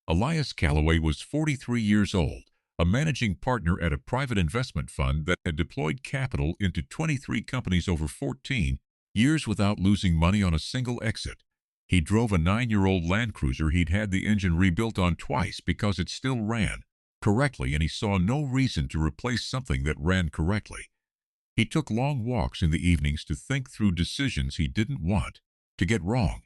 Elias Callaway was 43 years old, a managing partner at a private investment fund that had deployed capital into 23 companies over 14 years without losing money on a single exit. He drove a 9-year-old Land Cruiser he'd had the engine rebuilt on twice because it still ran correctly, and he saw no reason to replace something that ran correctly. He took long walks in the evenings to think through decisions he didn't want to get wrong.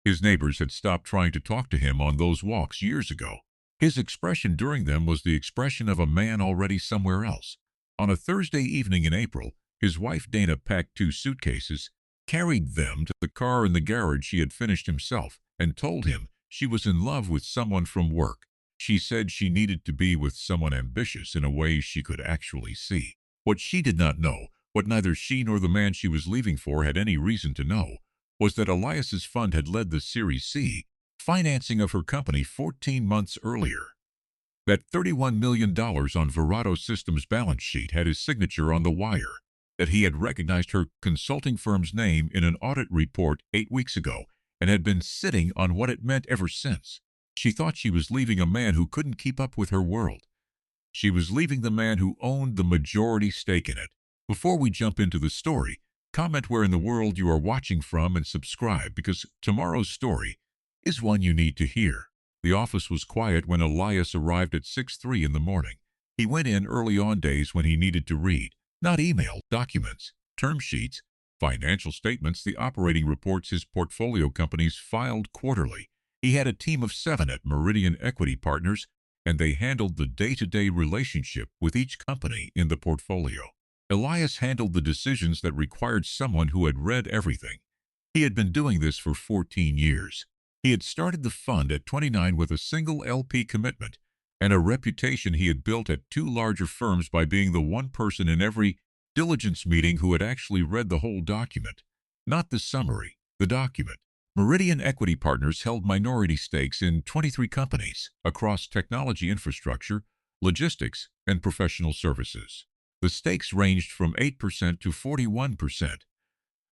His neighbors had stopped trying to talk to him on those walks years ago. His expression during them was the expression of a man already somewhere else. On a Thursday evening in April, his wife Dana packed 2 suitcases, carried them to the car in the garage she had finished himself, and told him she was in love with someone from work. She said she needed to be with someone ambitious in a way she could actually see. What she did not know, what neither she nor the man she was leaving for had any reason to know, was that Elias's fund had led the Series C financing of her company 14 months earlier. That $31 million on Verado Systems' balance sheet had his signature on the wire, that he had recognized her consulting firm's name in an audit report 8 weeks ago and had been sitting on what it meant ever since. She thought she was leaving a man who couldn't keep up with her world. She was leaving the man who owned the majority stake in it. Before we jump into the story, comment where in the world you are watching from and subscribe, because tomorrow's story is one you need to hear. The office was quiet when Elias arrived at 6:03 in the morning. He went in early on days when he needed to read, not email, documents, term sheets, financial statements, the operating reports his portfolio companies filed quarterly. He had a team of 7 at Meridian Equity Partners, and they handled the day-to-day relationship with each company in the portfolio. Elias handled the decisions that required someone who had read everything. He had been doing this for 14 years. He had started the fund at 29 with a single LP commitment and a reputation he had built at 2 larger firms by being the one person in every diligence meeting who had actually read the whole document. Not the summary, the document. Meridian Equity Partners held minority stakes in 23 companies across technology infrastructure, logistics, and professional services. The stakes ranged from 8% to 41%.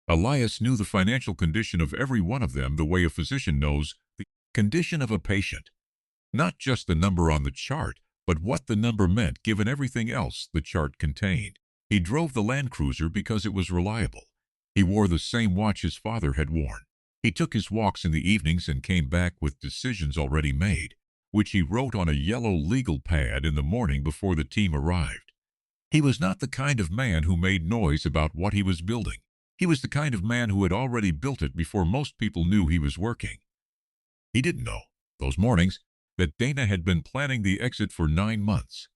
Elias knew the financial condition of every one of them the way a physician knows the condition of a patient. Not just the number on the chart, but what the number meant given everything else the chart contained. He drove the Land Cruiser because it was reliable. He wore the same watch his father had worn. He took his walks in the evenings and came back with decisions already made, which he wrote on a yellow legal pad in the morning before the team arrived. He was not the kind of man who made noise about what he was building. He was the kind of man who had already built it before most people knew he was working. He didn't know, those mornings, that Dana had been planning the exit for 9 months.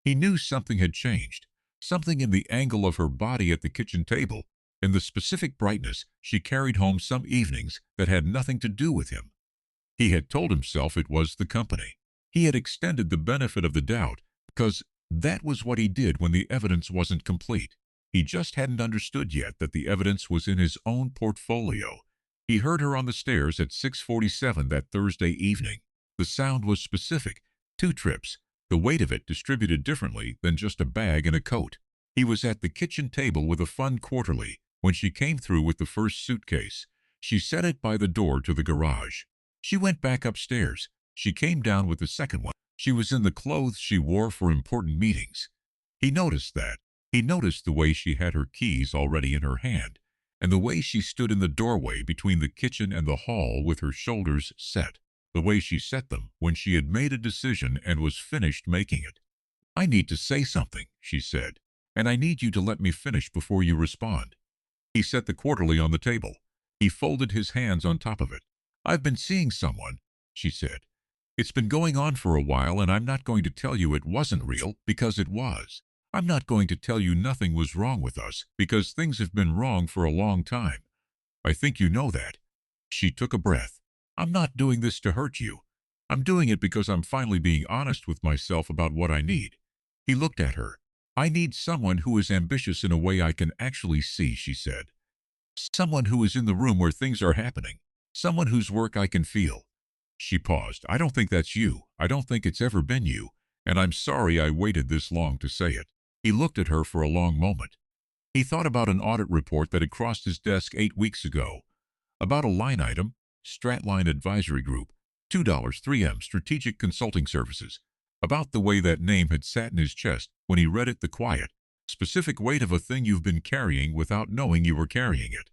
He knew something had changed, something in the angle of her body at the kitchen table, in the specific brightness she carried home some evenings that had nothing to do with him. He had told himself it was the company. He had extended the benefit of the doubt because that was what he did when the evidence wasn't complete. He just hadn't understood yet that the evidence was in his own portfolio. He heard her on the stairs at 6:47 that Thursday evening. The sound was specific, 2 trips, the weight of it distributed differently than just a bag and a coat. He was at the kitchen table with a fund quarterly when she came through with the first suitcase. She set it by the door to the garage. She went back upstairs. She came down with the second one. She was in the clothes she wore for important meetings. He noticed that. He noticed the way she had her keys already in her hand, and the way she stood in the doorway between the kitchen and the hall with her shoulders set, the way she set them when she had made a decision and was finished making it. "I need to say something," she said, "and I need you to let me finish before you respond." He set the quarterly on the table. He folded his hands on top of it. "I've been seeing someone," she said. "It's been going on for a while, and I'm not going to tell you it wasn't real, because it was. I'm not going to tell you nothing was wrong with us, because things have been wrong for a long time. I think you know that." She took a breath. "I'm not doing this to hurt you. I'm doing it because I'm finally being honest with myself about what I need." He looked at her. "I need someone who is ambitious in a way I can actually see," she said. "Someone who is in the room where things are happening. Someone whose work I can feel." She paused. "I don't think that's you. I don't think it's ever been you. And I'm sorry I waited this long to say it." He looked at her for a long moment. He thought about an audit report that had crossed his desk 8 weeks ago, about a line item, Stratline Advisory Group, $2 3M Strategic Consulting Services. About the way that name had sat in his chest when he read it, the quiet, specific weight of a thing you've been carrying without knowing you were carrying it.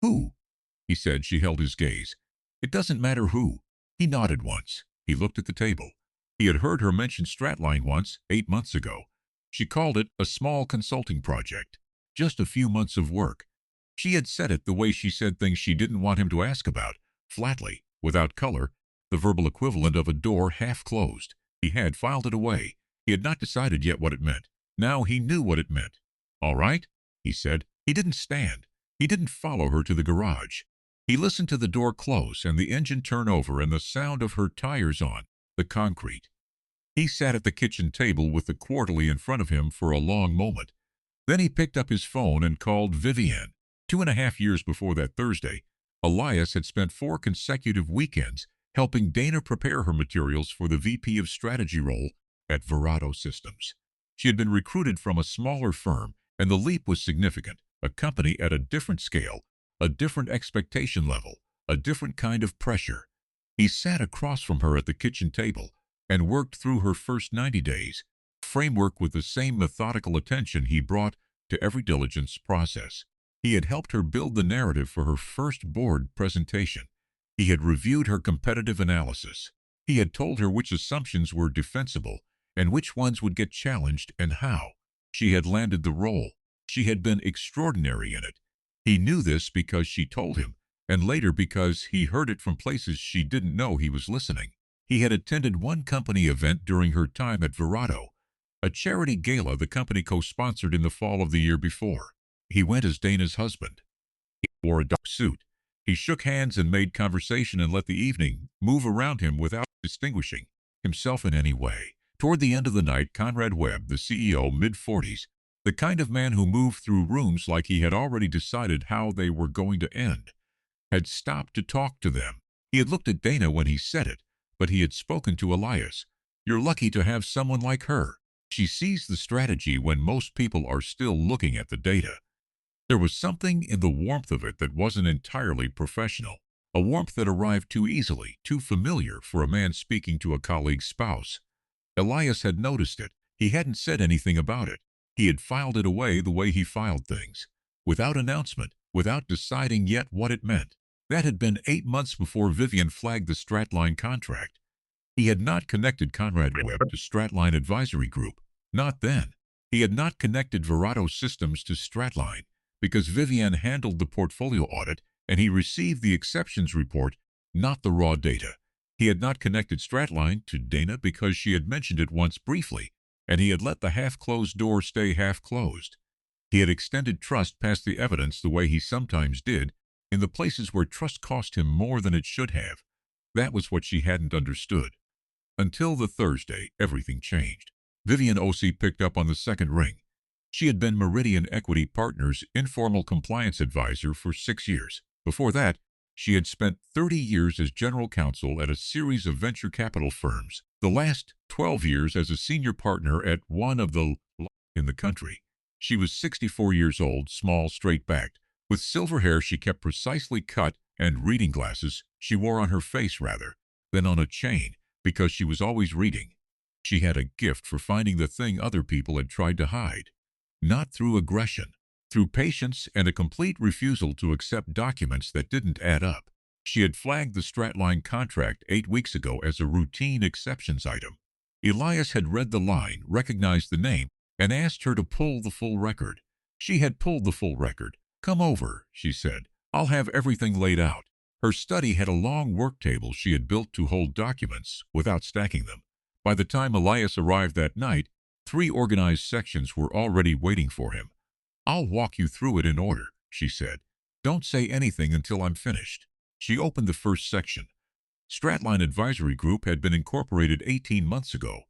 Who? He said. She held his gaze. It doesn't matter who. He nodded once. He looked at the table. He had heard her mention Stratline once, 8 months ago. She called it a small consulting project. Just a few months of work. She had said it the way she said things she didn't want him to ask about, flatly, without color, the verbal equivalent of a door half closed. He had filed it away. He had not decided yet what it meant. Now he knew what it meant. All right, he said. He didn't stand. He didn't follow her to the garage. He listened to the door close and the engine turn over and the sound of her tires on the concrete. He sat at the kitchen table with the quarterly in front of him for a long moment. Then he picked up his phone and called Vivian. 2.5 years before that Thursday, Elias had spent 4 consecutive weekends helping Dana prepare her materials for the VP of Strategy role at Verado Systems. She had been recruited from a smaller firm, and the leap was significant, a company at a different scale, a different expectation level, a different kind of pressure. He sat across from her at the kitchen table and worked through her first 90 days, framework with the same methodical attention he brought to every diligence process. He had helped her build the narrative for her first board presentation. He had reviewed her competitive analysis. He had told her which assumptions were defensible and which ones would get challenged and how. She had landed the role. She had been extraordinary in it. He knew this because she told him, and later because he heard it from places she didn't know he was listening. He had attended one company event during her time at Verado, a charity gala the company co-sponsored in the fall of the year before. He went as Dana's husband. He wore a dark suit. He shook hands and made conversation and let the evening move around him without distinguishing himself in any way. Toward the end of the night, Conrad Webb, the CEO, mid-40s, the kind of man who moved through rooms like he had already decided how they were going to end, had stopped to talk to them. He had looked at Dana when he said it, but he had spoken to Elias. You're lucky to have someone like her. She sees the strategy when most people are still looking at the data. There was something in the warmth of it that wasn't entirely professional, a warmth that arrived too easily, too familiar for a man speaking to a colleague's spouse. Elias had noticed it. He hadn't said anything about it. He had filed it away the way he filed things, without announcement, without deciding yet what it meant. That had been 8 months before Vivian flagged the Stratline contract. He had not connected Conrad Webb to Stratline Advisory Group. Not then. He had not connected Verado Systems to Stratline because Vivian handled the portfolio audit and he received the exceptions report, not the raw data. He had not connected Stratline to Dana because she had mentioned it once briefly, and he had let the half-closed door stay half-closed. He had extended trust past the evidence the way he sometimes did, in the places where trust cost him more than it should have. That was what she hadn't understood. Until the Thursday, everything changed. Vivian O.C. picked up on the second ring. She had been Meridian Equity Partners' informal compliance advisor for 6 years. Before that, she had spent 30 years as general counsel at a series of venture capital firms, the last 12 years as a senior partner at one of the in the country. She was 64 years old, small, straight-backed. With silver hair she kept precisely cut and reading glasses she wore on her face rather than on a chain because she was always reading. She had a gift for finding the thing other people had tried to hide. Not through aggression, through patience and a complete refusal to accept documents that didn't add up. She had flagged the Stratline contract 8 weeks ago as a routine exceptions item. Elias had read the line, recognized the name, and asked her to pull the full record. She had pulled the full record. Come over, she said. I'll have everything laid out. Her study had a long work table she had built to hold documents without stacking them. By the time Elias arrived that night, 3 organized sections were already waiting for him. I'll walk you through it in order, she said. Don't say anything until I'm finished. She opened the first section. Stratline Advisory Group had been incorporated 18 months ago.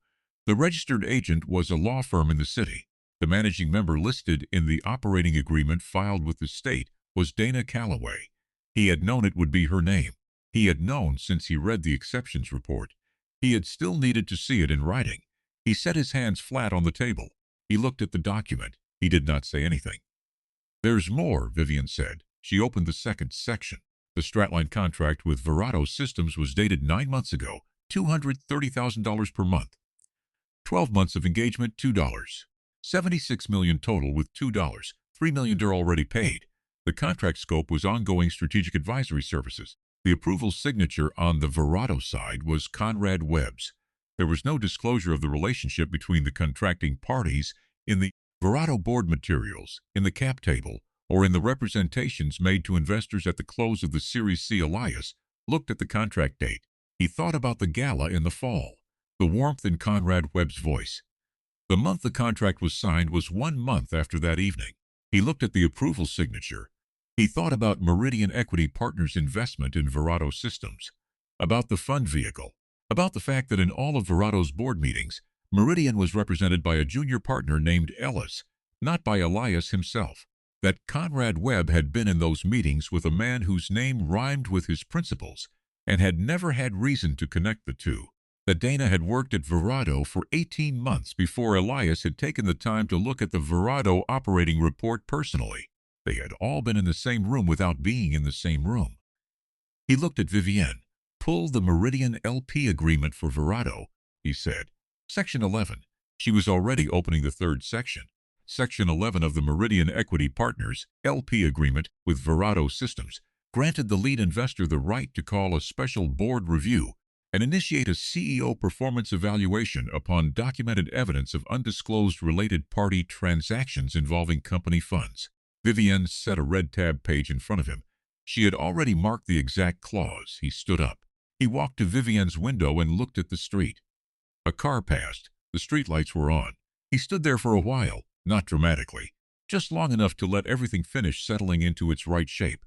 The registered agent was a law firm in the city. The managing member listed in the operating agreement filed with the state was Dana Calloway. He had known it would be her name. He had known since he read the exceptions report. He had still needed to see it in writing. He set his hands flat on the table. He looked at the document. He did not say anything. There's more, Vivian said. She opened the second section. The Stratline contract with Verado Systems was dated 9 months ago, $230,000 per month. 12 months of engagement, $2. $76 million total with $2. $3 million already paid. The contract scope was ongoing strategic advisory services. The approval signature on the Verado side was Conrad Webb's. There was no disclosure of the relationship between the contracting parties in the Verado board materials, in the cap table, or in the representations made to investors at the close of the Series C. Elias looked at the contract date. He thought about the gala in the fall, the warmth in Conrad Webb's voice. The month the contract was signed was 1 month after that evening. He looked at the approval signature. He thought about Meridian Equity Partners' investment in Verado Systems, about the fund vehicle, about the fact that in all of Verado's board meetings, Meridian was represented by a junior partner named Ellis, not by Elias himself, that Conrad Webb had been in those meetings with a man whose name rhymed with his principles and had never had reason to connect the two, that Dana had worked at Verado for 18 months before Elias had taken the time to look at the Verado operating report personally. They had all been in the same room without being in the same room. He looked at Vivienne. "Pull the Meridian LP agreement for Verado," he said. Section 11. She was already opening the third section. Section 11 of the Meridian Equity Partners LP agreement with Verado Systems granted the lead investor the right to call a special board review and initiate a CEO performance evaluation upon documented evidence of undisclosed related party transactions involving company funds. Vivienne set a red tab page in front of him. She had already marked the exact clause. He stood up. He walked to Vivienne's window and looked at the street. A car passed. The streetlights were on. He stood there for a while, not dramatically, just long enough to let everything finish settling into its right shape.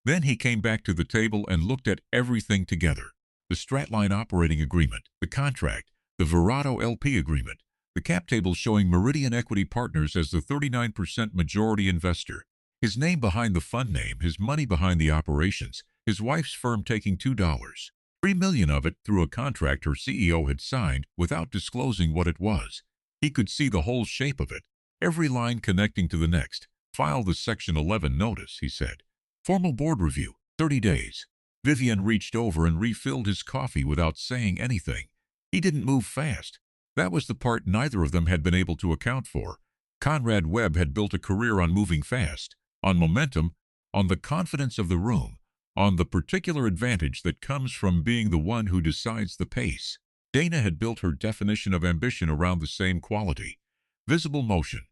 Then he came back to the table and looked at everything together. The Stratline operating agreement, the contract, the Verado LP agreement, the cap table showing Meridian Equity Partners as the 39% majority investor, his name behind the fund name, his money behind the operations, his wife's firm taking $2, $3 million of it through a contract her CEO had signed without disclosing what it was. He could see the whole shape of it, every line connecting to the next. "File the Section 11 notice," he said. "Formal board review, 30 days. Vivienne reached over and refilled his coffee without saying anything. He didn't move fast. That was the part neither of them had been able to account for. Conrad Webb had built a career on moving fast, on momentum, on the confidence of the room, on the particular advantage that comes from being the one who decides the pace. Dana had built her definition of ambition around the same quality. Visible motion,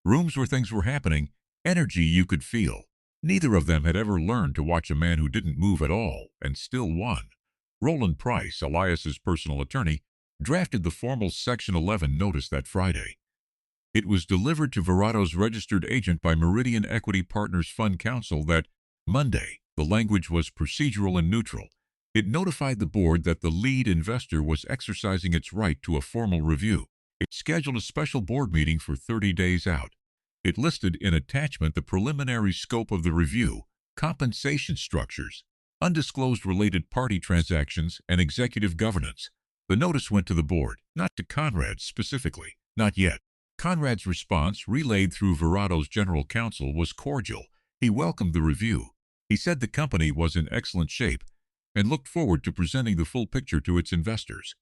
rooms where things were happening, energy you could feel. Neither of them had ever learned to watch a man who didn't move at all and still won. Roland Price, Elias's personal attorney, drafted the formal Section 11 notice that Friday. It was delivered to Verado's registered agent by Meridian Equity Partners Fund Counsel that Monday. The language was procedural and neutral. It notified the board that the lead investor was exercising its right to a formal review. It scheduled a special board meeting for 30 days out. It listed in attachment the preliminary scope of the review, compensation structures, undisclosed related party transactions, and executive governance. The notice went to the board, not to Conrad specifically, not yet. Conrad's response, relayed through Verado's general counsel, was cordial. He welcomed the review. He said the company was in excellent shape and looked forward to presenting the full picture to its investors.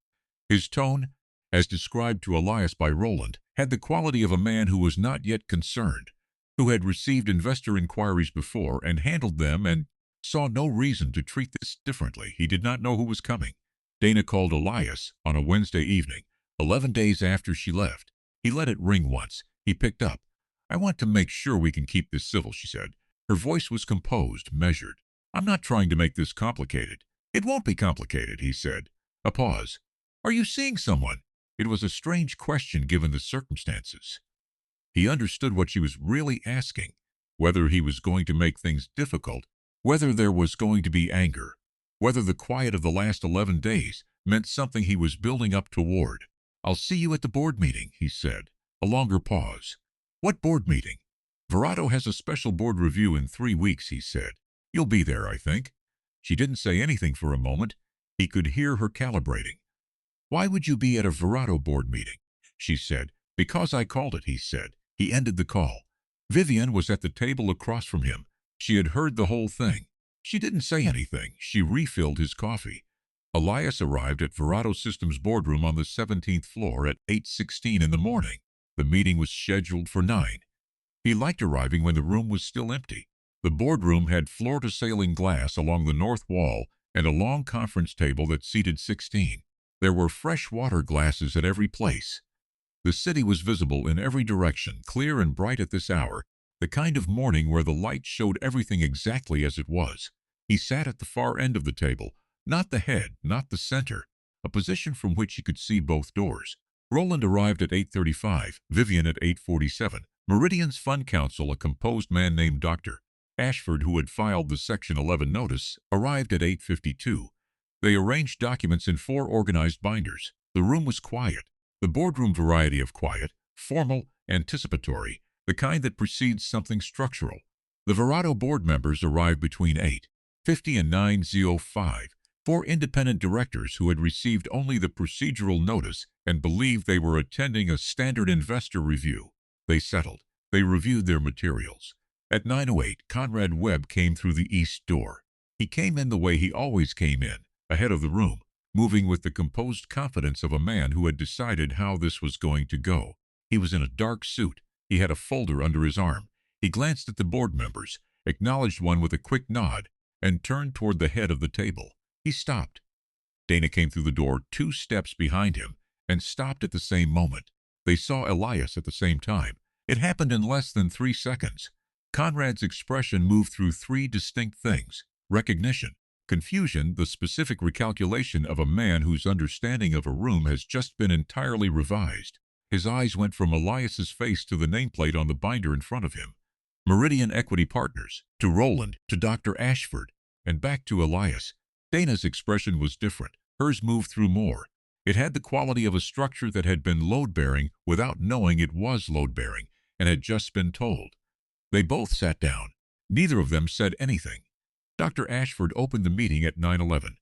His tone, as described to Elias by Roland, had the quality of a man who was not yet concerned, who had received investor inquiries before and handled them and saw no reason to treat this differently. He did not know who was coming. Dana called Elias on a Wednesday evening, 11 days after she left. He let it ring once. He picked up. "I want to make sure we can keep this civil," she said. Her voice was composed, measured. "I'm not trying to make this complicated." "It won't be complicated," he said. A pause. "Are you seeing someone?" It was a strange question given the circumstances. He understood what she was really asking, whether he was going to make things difficult, whether there was going to be anger, whether the quiet of the last 11 days meant something he was building up toward. "I'll see you at the board meeting," he said. A longer pause. "What board meeting?" "Verado has a special board review in 3 weeks," he said. "You'll be there, I think." She didn't say anything for a moment. He could hear her calibrating. "Why would you be at a Verado board meeting?" she said. "Because I called it," he said. He ended the call. Vivienne was at the table across from him. She had heard the whole thing. She didn't say anything. She refilled his coffee. Elias arrived at Verado Systems boardroom on the 17th floor at 8:16 in the morning. The meeting was scheduled for 9. He liked arriving when the room was still empty. The boardroom had floor-to-ceiling glass along the north wall and a long conference table that seated 16. There were fresh water glasses at every place. The city was visible in every direction, clear and bright at this hour, the kind of morning where the light showed everything exactly as it was. He sat at the far end of the table, not the head, not the center, a position from which he could see both doors. Roland arrived at 8:35, Vivian at 8:47. Meridian's fund counsel, a composed man named Dr. Ashford, who had filed the Section 11 notice, arrived at 8:52. They arranged documents in 4 organized binders. The room was quiet, the boardroom variety of quiet, formal, anticipatory, the kind that precedes something structural. The Verado board members arrived between 8:50 and 9:05. 4 independent directors who had received only the procedural notice and believed they were attending a standard investor review. They settled. They reviewed their materials. At 9:08, Conrad Webb came through the east door. He came in the way he always came in, ahead of the room, moving with the composed confidence of a man who had decided how this was going to go. He was in a dark suit. He had a folder under his arm. He glanced at the board members, acknowledged one with a quick nod, and turned toward the head of the table. He stopped. Dana came through the door 2 steps behind him and stopped at the same moment. They saw Elias at the same time. It happened in less than 3 seconds. Conrad's expression moved through 3 distinct things: recognition, confusion, the specific recalculation of a man whose understanding of a room has just been entirely revised. His eyes went from Elias's face to the nameplate on the binder in front of him, Meridian Equity Partners, to Roland, to Dr. Ashford, and back to Elias. Dana's expression was different. Hers moved through more. It had the quality of a structure that had been load-bearing without knowing it was load-bearing and had just been told. They both sat down. Neither of them said anything. Dr. Ashford opened the meeting at 9:11.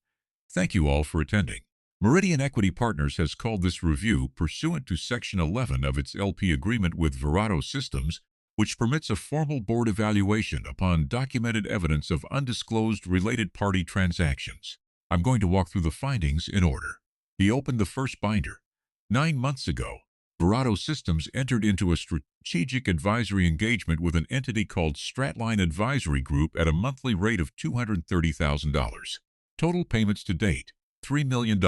Thank you all for attending. Meridian Equity Partners has called this review pursuant to Section 11 of its LP agreement with Verado Systems, which permits a formal board evaluation upon documented evidence of undisclosed related party transactions. I'm going to walk through the findings in order. He opened the first binder. 9 months ago, Verado Systems entered into a strategic advisory engagement with an entity called Stratline Advisory Group at a monthly rate of $230,000. Total payments to date, $3 million.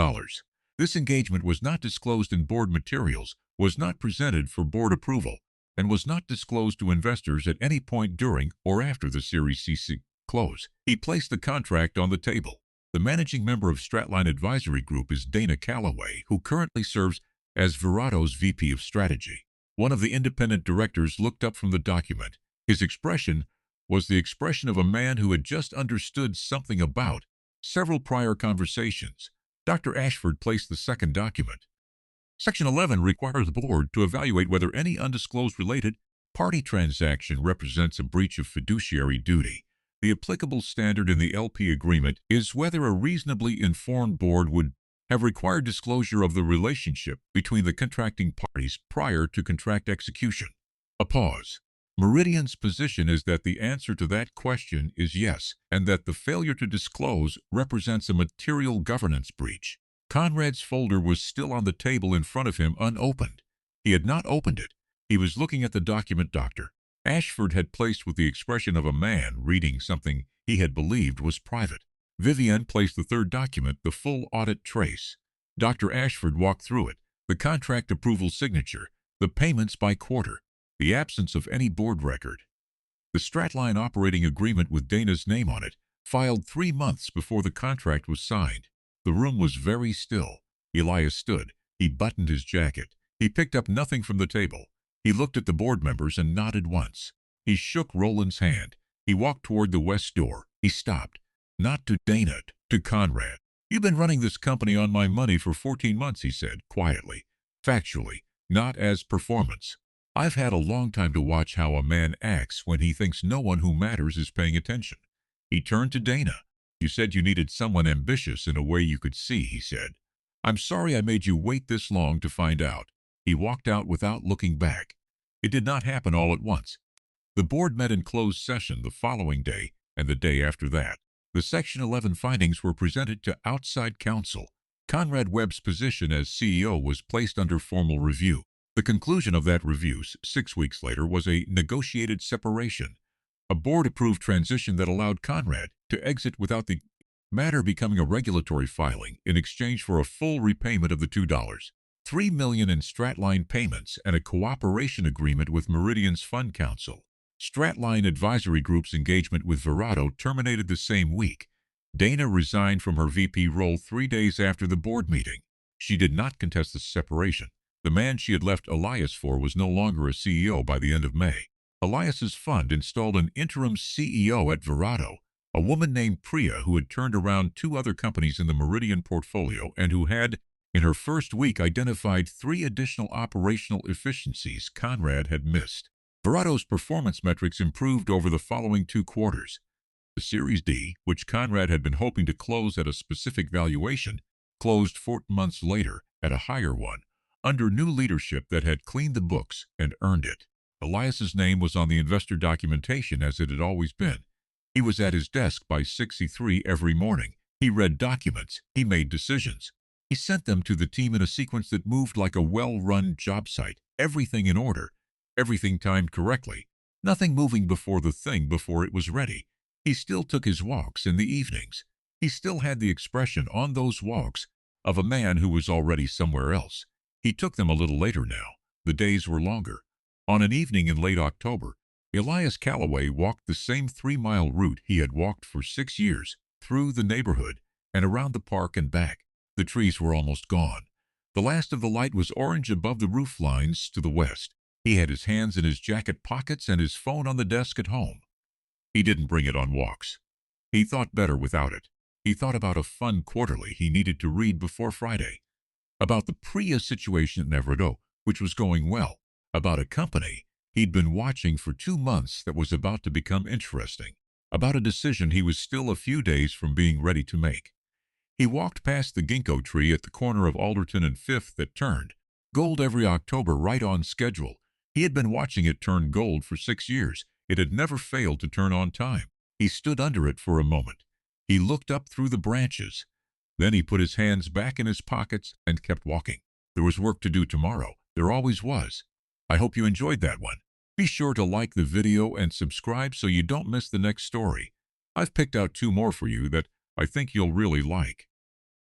This engagement was not disclosed in board materials, was not presented for board approval, and was not disclosed to investors at any point during or after the Series C close. He placed the contract on the table. The managing member of Stratline Advisory Group is Dana Calloway, who currently serves as Verado's VP of Strategy. One of the independent directors looked up from the document. His expression was the expression of a man who had just understood something about several prior conversations. Dr. Ashford placed the second document. Section 11 requires the board to evaluate whether any undisclosed related party transaction represents a breach of fiduciary duty. The applicable standard in the LP agreement is whether a reasonably informed board would have required disclosure of the relationship between the contracting parties prior to contract execution. A pause. Meridian's position is that the answer to that question is yes, and that the failure to disclose represents a material governance breach. Conrad's folder was still on the table in front of him unopened. He had not opened it. He was looking at the document Dr. Ashford had placed with the expression of a man reading something he had believed was private. Vivian placed the third document, the full audit trace. Dr. Ashford walked through it, the contract approval signature, the payments by quarter, the absence of any board record. The Stratline operating agreement with Dana's name on it, filed 3 months before the contract was signed. The room was very still. Elias stood. He buttoned his jacket. He picked up nothing from the table. He looked at the board members and nodded once. He shook Roland's hand. He walked toward the west door. He stopped. Not to Dana, to Conrad. You've been running this company on my money for 14 months, he said, quietly. Factually, not as performance. I've had a long time to watch how a man acts when he thinks no one who matters is paying attention. He turned to Dana. You said you needed someone ambitious in a way you could see, he said. I'm sorry I made you wait this long to find out. He walked out without looking back. It did not happen all at once. The board met in closed session the following day and the day after that. The Section 11 findings were presented to outside counsel. Conrad Webb's position as CEO was placed under formal review. The conclusion of that review, 6 weeks later, was a negotiated separation, a board-approved transition that allowed Conrad to exit without the matter becoming a regulatory filing in exchange for a full repayment of the $3 million in Stratline payments and a cooperation agreement with Meridian's Fund Counsel. Stratline Advisory Group's engagement with Verado terminated the same week. Dana resigned from her VP role 3 days after the board meeting. She did not contest the separation. The man she had left Elias for was no longer a CEO by the end of May. Elias's fund installed an interim CEO at Verado, a woman named Priya who had turned around 2 other companies in the Meridian portfolio and who had, in her first week, identified 3 additional operational efficiencies Conrad had missed. Verado's performance metrics improved over the following 2 quarters. The Series D, which Conrad had been hoping to close at a specific valuation, closed 4 months later at a higher one, under new leadership that had cleaned the books and earned it. Elias's name was on the investor documentation as it had always been. He was at his desk by 6:03 every morning. He read documents. He made decisions. He sent them to the team in a sequence that moved like a well-run job site. Everything in order. Everything timed correctly. Nothing moving before it was ready. He still took his walks in the evenings. He still had the expression on those walks of a man who was already somewhere else. He took them a little later now. The days were longer. On an evening in late October, Elias Callaway walked the same 3-mile route he had walked for 6 years, through the neighborhood and around the park and back. The trees were almost gone. The last of the light was orange above the roof lines to the west. He had his hands in his jacket pockets and his phone on the desk at home. He didn't bring it on walks. He thought better without it. He thought about a fun quarterly he needed to read before Friday, about the Priya situation at Nevado, which was going well, about a company he'd been watching for 2 months that was about to become interesting, about a decision he was still a few days from being ready to make. He walked past the ginkgo tree at the corner of Alderton and 5th that turned gold every October right on schedule. He had been watching it turn gold for 6 years. It had never failed to turn on time. He stood under it for a moment. He looked up through the branches. Then he put his hands back in his pockets and kept walking. There was work to do tomorrow. There always was. I hope you enjoyed that one. Be sure to like the video and subscribe so you don't miss the next story. I've picked out 2 more for you that I think you'll really like.